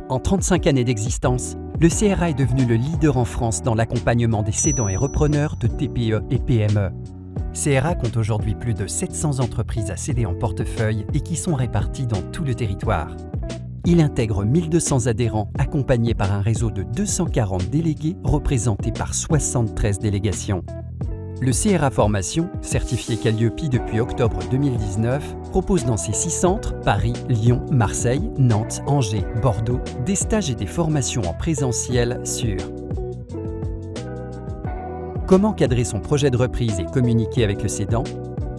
En 35 années d'existence, le CRA est devenu le leader en France dans l'accompagnement des cédants et repreneurs de TPE et PME. CRA compte aujourd'hui plus de 700 entreprises à céder en portefeuille et qui sont réparties dans tout le territoire. Il intègre 1200 adhérents accompagnés par un réseau de 240 délégués représentés par 73 délégations. Le CRA Formation, certifié Qualiopi depuis octobre 2019, propose dans ses 6 centres, Paris, Lyon, Marseille, Nantes, Angers, Bordeaux, des stages et des formations en présentiel sur comment cadrer son projet de reprise et communiquer avec le cédant,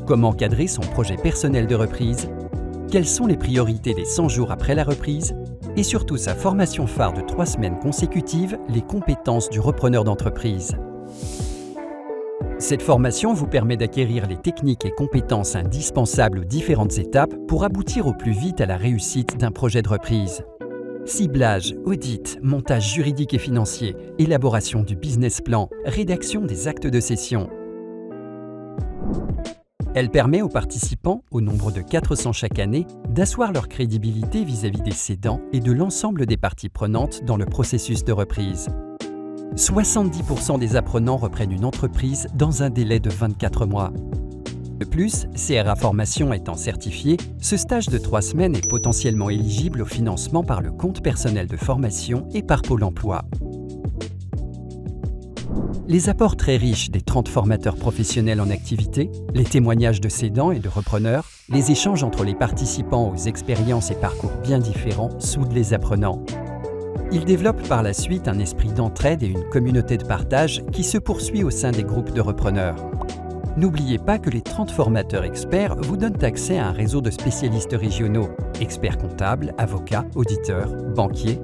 comment cadrer son projet personnel de reprise, quelles sont les priorités des 100 jours après la reprise, et surtout sa formation phare de 3 semaines consécutives, les compétences du repreneur d'entreprise. Cette formation vous permet d'acquérir les techniques et compétences indispensables aux différentes étapes pour aboutir au plus vite à la réussite d'un projet de reprise. Ciblage, audit, montage juridique et financier, élaboration du business plan, rédaction des actes de cession. Elle permet aux participants, au nombre de 400 chaque année, d'asseoir leur crédibilité vis-à-vis des cédants et de l'ensemble des parties prenantes dans le processus de reprise. 70% des apprenants reprennent une entreprise dans un délai de 24 mois. De plus, CRA Formation étant certifié, ce stage de 3 semaines est potentiellement éligible au financement par le compte personnel de formation et par Pôle emploi. Les apports très riches des 30 formateurs professionnels en activité, les témoignages de cédants et de repreneurs, les échanges entre les participants aux expériences et parcours bien différents soudent les apprenants. Il développe par la suite un esprit d'entraide et une communauté de partage qui se poursuit au sein des groupes de repreneurs. N'oubliez pas que les 30 formateurs experts vous donnent accès à un réseau de spécialistes régionaux, experts comptables, avocats, auditeurs, banquiers.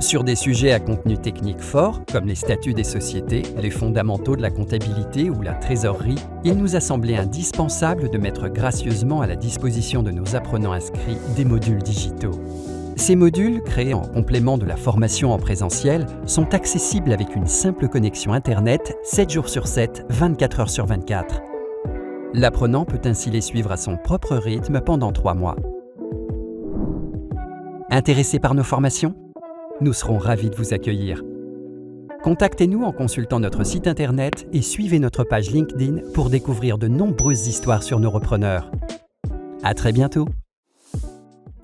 Sur des sujets à contenu technique fort, comme les statuts des sociétés, les fondamentaux de la comptabilité ou la trésorerie, il nous a semblé indispensable de mettre gracieusement à la disposition de nos apprenants inscrits des modules digitaux. Ces modules, créés en complément de la formation en présentiel, sont accessibles avec une simple connexion Internet, 7 jours sur 7, 24 heures sur 24. L'apprenant peut ainsi les suivre à son propre rythme pendant 3 mois. Intéressé par nos formations ? Nous serons ravis de vous accueillir. Contactez-nous en consultant notre site Internet et suivez notre page LinkedIn pour découvrir de nombreuses histoires sur nos repreneurs. À très bientôt!